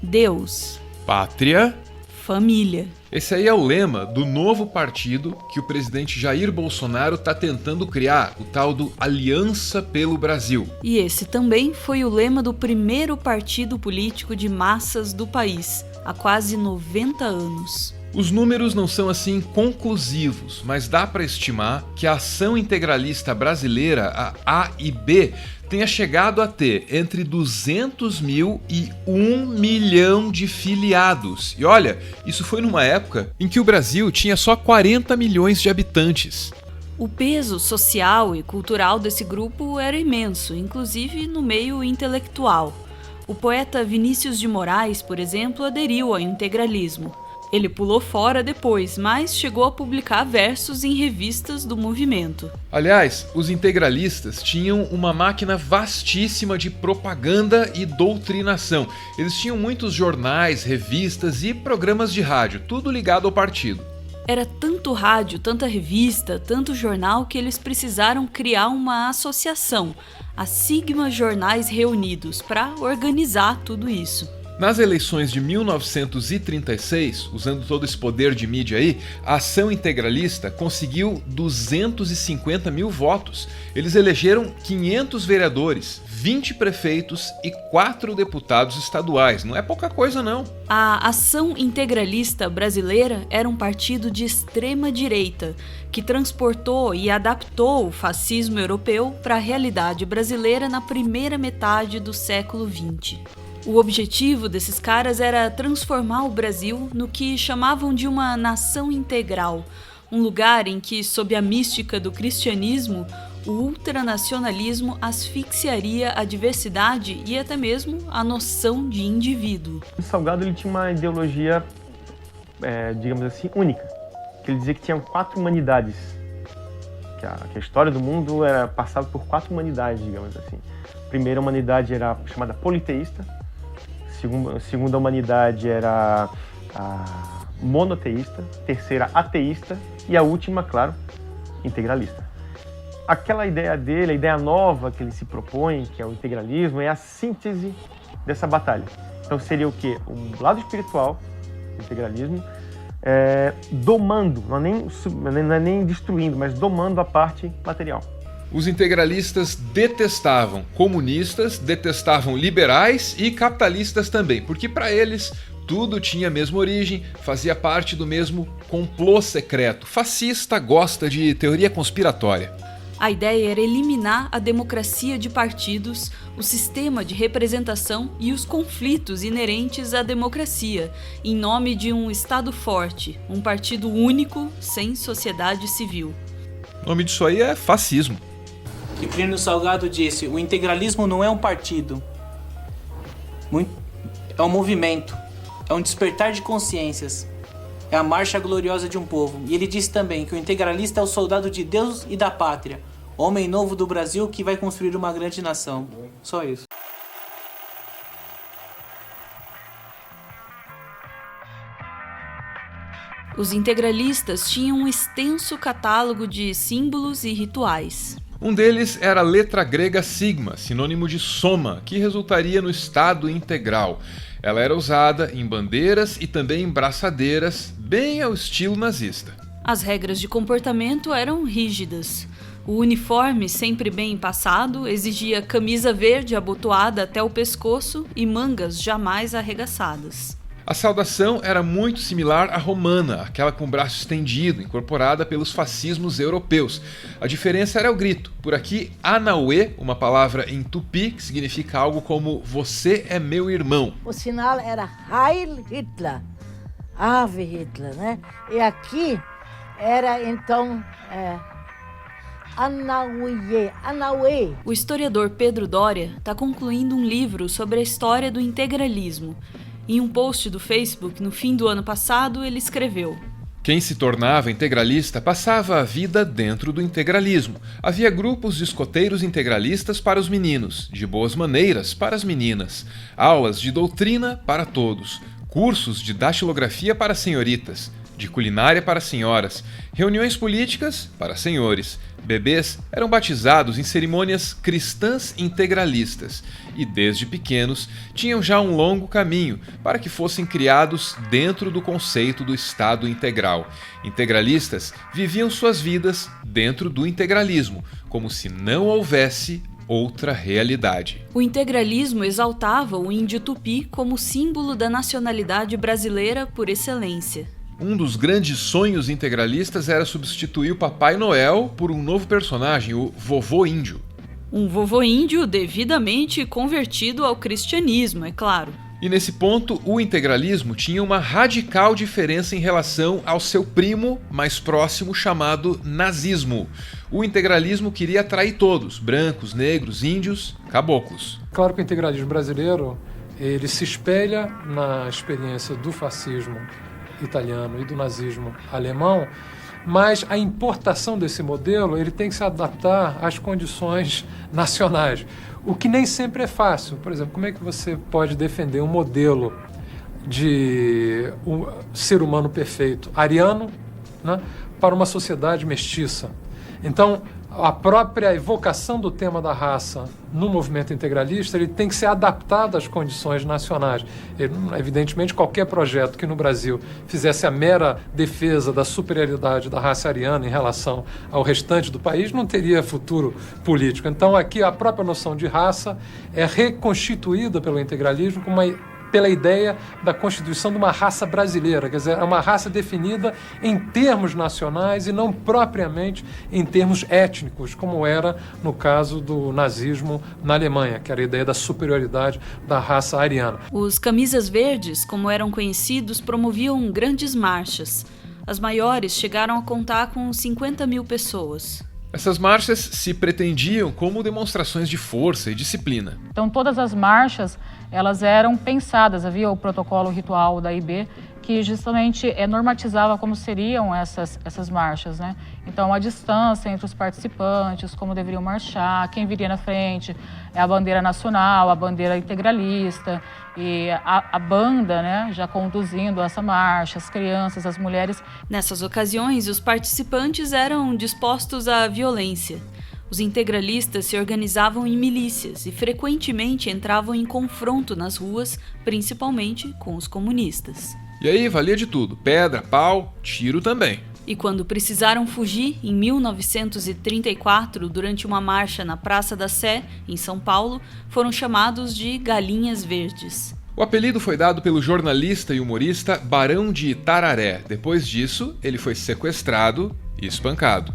Deus, Pátria, família. esse aí é o lema do novo partido que o presidente Jair Bolsonaro está tentando criar, o tal do Aliança pelo Brasil. E esse também foi o lema do primeiro partido político de massas do país, há quase 90 anos. Os números não são assim conclusivos, mas dá para estimar que a Ação Integralista Brasileira, a AIB, tenha chegado a ter entre 200 mil e 1 milhão de filiados. E olha, isso foi numa época em que o Brasil tinha só 40 milhões de habitantes. O peso social e cultural desse grupo era imenso, inclusive no meio intelectual. O poeta Vinícius de Moraes, por exemplo, aderiu ao integralismo. Ele pulou fora depois, mas chegou a publicar versos em revistas do movimento. Aliás, os integralistas tinham uma máquina vastíssima de propaganda e doutrinação. Eles tinham muitos jornais, revistas e programas de rádio, tudo ligado ao partido. Era tanto rádio, tanta revista, tanto jornal que eles precisaram criar uma associação, a Sigma Jornais Reunidos, para organizar tudo isso. Nas eleições de 1936, usando todo esse poder de mídia aí, a Ação Integralista conseguiu 250 mil votos. Eles elegeram 500 vereadores, 20 prefeitos e 4 deputados estaduais. Não é pouca coisa, não. A Ação Integralista Brasileira era um partido de extrema-direita que transportou e adaptou o fascismo europeu para a realidade brasileira na primeira metade do século XX. O objetivo desses caras era transformar o Brasil no que chamavam de uma nação integral, um lugar em que, sob a mística do cristianismo, o ultranacionalismo asfixiaria a diversidade e até mesmo a noção de indivíduo. O Salgado ele tinha uma ideologia, digamos assim, única, que ele dizia que tinha 4 humanidades, que a história do mundo era passada por 4 humanidades, digamos assim. A primeira humanidade era chamada politeísta, a segunda humanidade era a monoteísta, terceira ateísta e a última, claro, integralista. Aquela ideia dele, a ideia nova que ele se propõe, que é o integralismo, é a síntese dessa batalha. Então seria o quê? O lado espiritual do integralismo, domando, não é nem destruindo, mas domando a parte material. Os integralistas detestavam comunistas, detestavam liberais e capitalistas também, porque para eles tudo tinha a mesma origem, fazia parte do mesmo complô secreto. Fascista gosta de teoria conspiratória. A ideia era eliminar a democracia de partidos, o sistema de representação e os conflitos inerentes à democracia, em nome de um Estado forte, um partido único, sem sociedade civil. O nome disso aí é fascismo. E Plínio Salgado disse: o integralismo não é um partido, é um movimento, é um despertar de consciências, é a marcha gloriosa de um povo. E ele disse também que o integralista é o soldado de Deus e da pátria, homem novo do Brasil que vai construir uma grande nação. Só isso. Os integralistas tinham um extenso catálogo de símbolos e rituais. Um deles era a letra grega sigma, sinônimo de soma, que resultaria no Estado integral. Ela era usada em bandeiras e também em braçadeiras, bem ao estilo nazista. As regras de comportamento eram rígidas. O uniforme, sempre bem passado, exigia camisa verde abotoada até o pescoço e mangas jamais arregaçadas. A saudação era muito similar à romana, aquela com o braço estendido, incorporada pelos fascismos europeus. A diferença era o grito. Por aqui, Anauê, uma palavra em tupi, que significa algo como "você é meu irmão". O sinal era Heil Hitler, Ave Hitler, né? E aqui era então Anauê. O historiador Pedro Doria está concluindo um livro sobre a história do integralismo. Em um post do Facebook, no fim do ano passado, ele escreveu: Quem se tornava integralista passava a vida dentro do integralismo. Havia grupos de escoteiros integralistas para os meninos, de boas maneiras para as meninas, aulas de doutrina para todos, cursos de datilografia para senhoritas, de culinária para senhoras, reuniões políticas para senhores. Bebês eram batizados em cerimônias cristãs integralistas e, desde pequenos, tinham já um longo caminho para que fossem criados dentro do conceito do Estado integral. Integralistas viviam suas vidas dentro do integralismo, como se não houvesse outra realidade. O integralismo exaltava o índio tupi como símbolo da nacionalidade brasileira por excelência. Um dos grandes sonhos integralistas era substituir o Papai Noel por um novo personagem, o Vovô Índio. Um vovô índio devidamente convertido ao cristianismo, é claro. E nesse ponto, o integralismo tinha uma radical diferença em relação ao seu primo mais próximo chamado nazismo. O integralismo queria atrair todos, brancos, negros, índios, caboclos. Claro que o integralismo brasileiro ele se espelha na experiência do fascismo italiano e do nazismo alemão, mas a importação desse modelo ele tem que se adaptar às condições nacionais, o que nem sempre é fácil. Por exemplo, como é que você pode defender um modelo de um ser humano perfeito, ariano, né, para uma sociedade mestiça? Então, a própria evocação do tema da raça no movimento integralista ele tem que ser adaptado às condições nacionais. Evidentemente, qualquer projeto que no Brasil fizesse a mera defesa da superioridade da raça ariana em relação ao restante do país não teria futuro político. Então, aqui a própria noção de raça é reconstituída pelo integralismo como pela ideia da constituição de uma raça brasileira, quer dizer, é uma raça definida em termos nacionais e não propriamente em termos étnicos, como era no caso do nazismo na Alemanha, que era a ideia da superioridade da raça ariana. Os camisas verdes, como eram conhecidos, promoviam grandes marchas. As maiores chegaram a contar com 50 mil pessoas. Essas marchas se pretendiam como demonstrações de força e disciplina. Então todas as marchas elas eram pensadas, havia o protocolo ritual da IB que justamente normatizava como seriam essas marchas, né? Então a distância entre os participantes, como deveriam marchar, quem viria na frente, a bandeira nacional, a bandeira integralista e a banda, né, já conduzindo essa marcha, as crianças, as mulheres. Nessas ocasiões, os participantes eram dispostos à violência. Os integralistas se organizavam em milícias e frequentemente entravam em confronto nas ruas, principalmente com os comunistas. E aí valia de tudo, pedra, pau, tiro também. E quando precisaram fugir, em 1934, durante uma marcha na Praça da Sé, em São Paulo, foram chamados de Galinhas Verdes. O apelido foi dado pelo jornalista e humorista Barão de Itararé. Depois disso, ele foi sequestrado e espancado.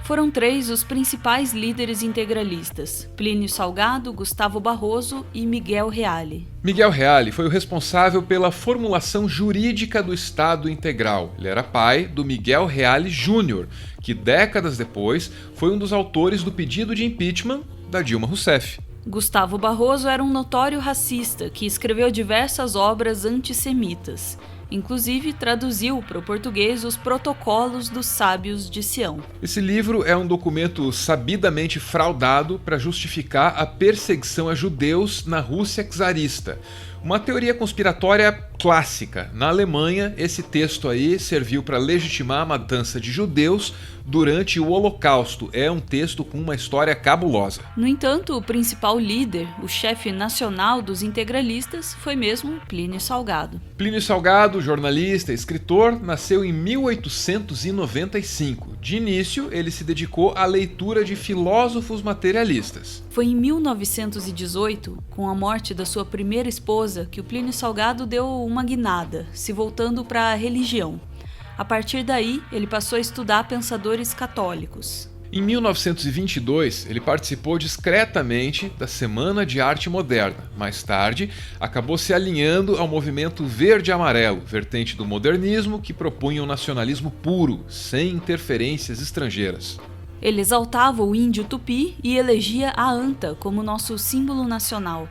Foram 3 os principais líderes integralistas: Plínio Salgado, Gustavo Barroso e Miguel Reale. Miguel Reale foi o responsável pela formulação jurídica do Estado integral. Ele era pai do Miguel Reale Júnior, que décadas depois foi um dos autores do pedido de impeachment da Dilma Rousseff. Gustavo Barroso era um notório racista que escreveu diversas obras antissemitas. Inclusive, traduziu para o português os Protocolos dos Sábios de Sião. Esse livro é um documento sabidamente fraudado para justificar a perseguição a judeus na Rússia czarista. Uma teoria conspiratória clássica. Na Alemanha, esse texto aí serviu para legitimar a matança de judeus durante o Holocausto. É um texto com uma história cabulosa. No entanto, o principal líder, o chefe nacional dos integralistas, foi mesmo Plínio Salgado. Plínio Salgado, jornalista e escritor, nasceu em 1895. De início, ele se dedicou à leitura de filósofos materialistas. Foi em 1918, com a morte da sua primeira esposa, que o Plínio Salgado deu uma guinada, se voltando para a religião. A partir daí, ele passou a estudar pensadores católicos. Em 1922, ele participou discretamente da Semana de Arte Moderna. Mais tarde, acabou se alinhando ao movimento verde-amarelo, vertente do modernismo que propunha um nacionalismo puro, sem interferências estrangeiras. Ele exaltava o índio tupi e elegia a anta como nosso símbolo nacional.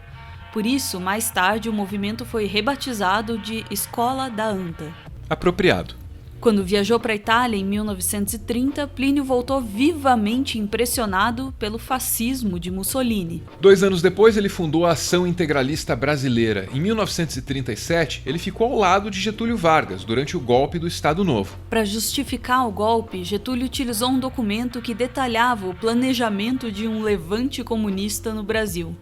Por isso, mais tarde, o movimento foi rebatizado de Escola da Anta. Apropriado. Quando viajou para a Itália em 1930, Plínio voltou vivamente impressionado pelo fascismo de Mussolini. 2 anos depois, ele fundou a Ação Integralista Brasileira. Em 1937, ele ficou ao lado de Getúlio Vargas durante o golpe do Estado Novo. Para justificar o golpe, Getúlio utilizou um documento que detalhava o planejamento de um levante comunista no Brasil.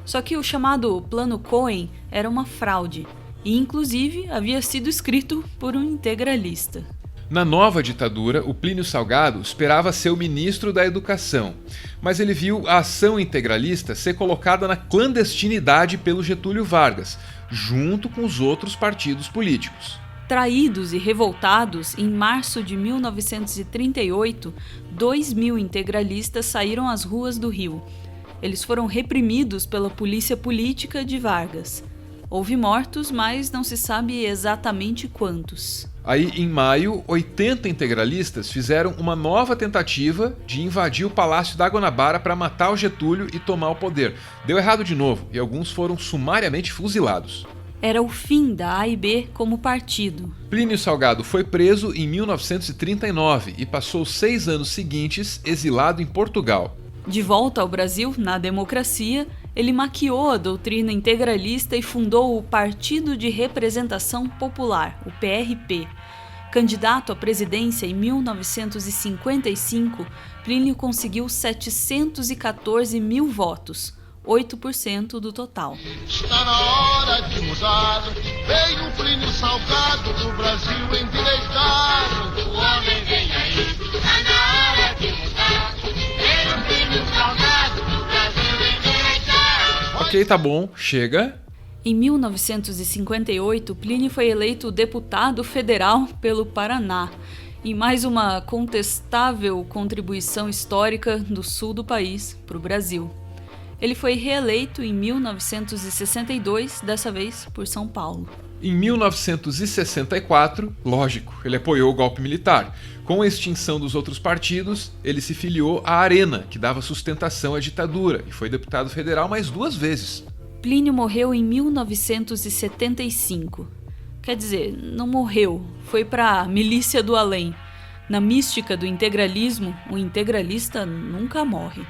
Só que o chamado Plano Cohen era uma fraude. E, inclusive, havia sido escrito por um integralista. Na nova ditadura, o Plínio Salgado esperava ser o ministro da Educação, mas ele viu a Ação Integralista ser colocada na clandestinidade pelo Getúlio Vargas, junto com os outros partidos políticos. Traídos e revoltados, em março de 1938, 2.000 integralistas saíram às ruas do Rio. Eles foram reprimidos pela polícia política de Vargas. Houve mortos, mas não se sabe exatamente quantos. Aí, em maio, 80 integralistas fizeram uma nova tentativa de invadir o Palácio da Guanabara para matar o Getúlio e tomar o poder. Deu errado de novo e alguns foram sumariamente fuzilados. Era o fim da AIB como partido. Plínio Salgado foi preso em 1939 e passou os 6 anos seguintes exilado em Portugal. De volta ao Brasil, na democracia, ele maquiou a doutrina integralista e fundou o Partido de Representação Popular, o PRP. Candidato à presidência em 1955, Plínio conseguiu 714 mil votos, 8% do total. Está na hora de mudar, veio Plínio Salgado do Brasil endireitar. O homem vem aí, está na hora de mudar, veio Plínio Salgado do Brasil endireitar. Ok, tá bom, chega. Em 1958, Plínio foi eleito deputado federal pelo Paraná, em mais uma contestável contribuição histórica do sul do país para o Brasil. Ele foi reeleito em 1962, dessa vez por São Paulo. Em 1964, lógico, ele apoiou o golpe militar. Com a extinção dos outros partidos, ele se filiou à Arena, que dava sustentação à ditadura, e foi deputado federal mais 2 vezes. Plínio morreu em 1975. Quer dizer, não morreu, foi para a milícia do além. Na mística do integralismo, o integralista nunca morre.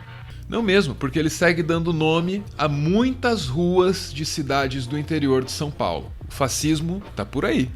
Não mesmo, porque ele segue dando nome a muitas ruas de cidades do interior de São Paulo. O fascismo tá por aí.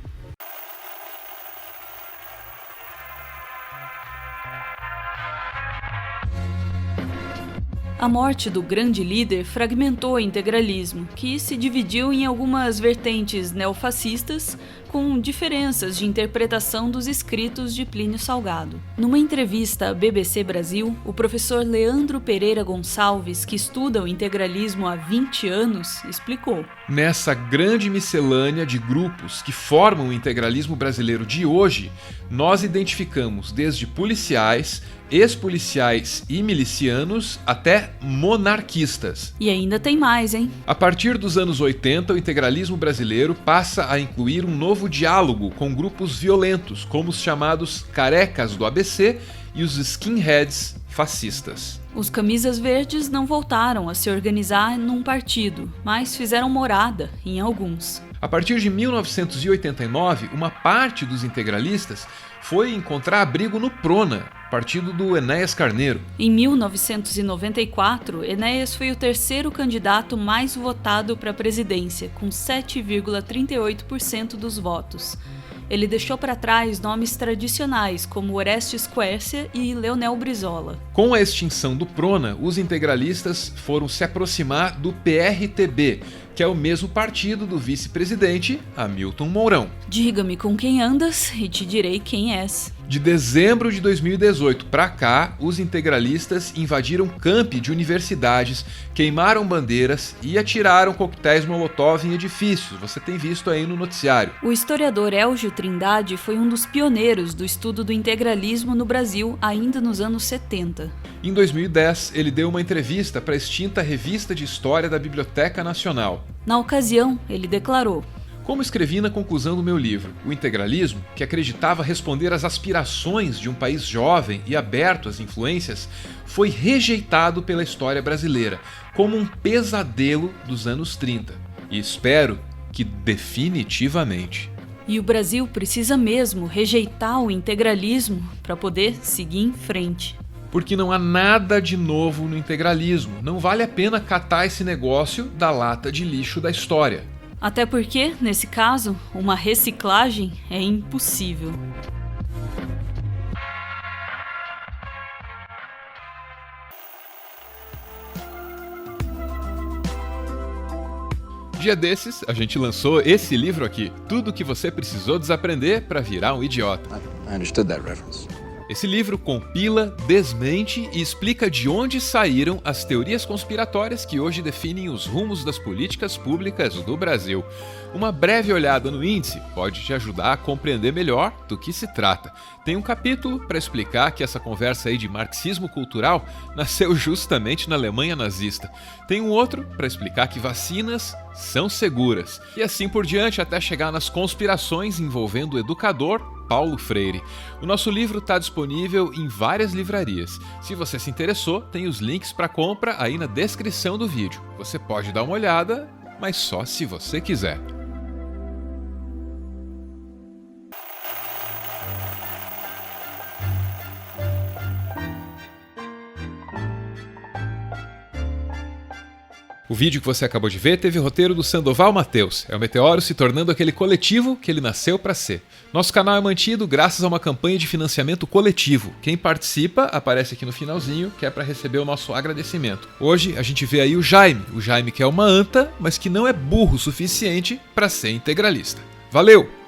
A morte do grande líder fragmentou o integralismo, que se dividiu em algumas vertentes neofascistas, com diferenças de interpretação dos escritos de Plínio Salgado. Numa entrevista à BBC Brasil, o professor Leandro Pereira Gonçalves, que estuda o integralismo há 20 anos, explicou. Nessa grande miscelânea de grupos que formam o integralismo brasileiro de hoje, nós identificamos desde policiais, ex-policiais e milicianos até monarquistas. E ainda tem mais, hein? A partir dos anos 80, o integralismo brasileiro passa a incluir um novo diálogo com grupos violentos, como os chamados carecas do ABC e os skinheads fascistas. Os camisas verdes não voltaram a se organizar num partido, mas fizeram morada em alguns. A partir de 1989, uma parte dos integralistas foi encontrar abrigo no PRONA, partido do Enéas Carneiro. Em 1994, Enéas foi o terceiro candidato mais votado para a presidência, com 7,38% dos votos. Ele deixou para trás nomes tradicionais como Orestes Quércia e Leonel Brizola. Com a extinção do PRONA, os integralistas foram se aproximar do PRTB, que é o mesmo partido do vice-presidente Hamilton Mourão. Diga-me com quem andas e te direi quem és. De dezembro de 2018 para cá, os integralistas invadiram campi de universidades, queimaram bandeiras e atiraram coquetéis Molotov em edifícios. Você tem visto aí no noticiário. O historiador Elgio Trindade foi um dos pioneiros do estudo do integralismo no Brasil ainda nos anos 70. Em 2010, ele deu uma entrevista para a extinta Revista de História da Biblioteca Nacional. Na ocasião, ele declarou: como escrevi na conclusão do meu livro, o integralismo, que acreditava responder às aspirações de um país jovem e aberto às influências, foi rejeitado pela história brasileira como um pesadelo dos anos 30. E espero que definitivamente. E o Brasil precisa mesmo rejeitar o integralismo para poder seguir em frente. Porque não há nada de novo no integralismo. Não vale a pena catar esse negócio da lata de lixo da história. Até porque, nesse caso, uma reciclagem é impossível. Dia desses, a gente lançou esse livro aqui, Tudo o que você precisou desaprender para virar um idiota. I understood that reference. Esse livro compila, desmente e explica de onde saíram as teorias conspiratórias que hoje definem os rumos das políticas públicas do Brasil. Uma breve olhada no índice pode te ajudar a compreender melhor do que se trata. Tem um capítulo para explicar que essa conversa aí de marxismo cultural nasceu justamente na Alemanha nazista. Tem um outro para explicar que vacinas são seguras. E assim por diante até chegar nas conspirações envolvendo o educador Paulo Freire. O nosso livro está disponível em várias livrarias. Se você se interessou, tem os links para compra aí na descrição do vídeo. Você pode dar uma olhada, mas só se você quiser. O vídeo que você acabou de ver teve o roteiro do Sandoval Mateus. É o Meteoro se tornando aquele coletivo que ele nasceu para ser. Nosso canal é mantido graças a uma campanha de financiamento coletivo. Quem participa aparece aqui no finalzinho, que é para receber o nosso agradecimento. Hoje a gente vê aí o Jaime que é uma anta, mas que não é burro o suficiente para ser integralista. Valeu!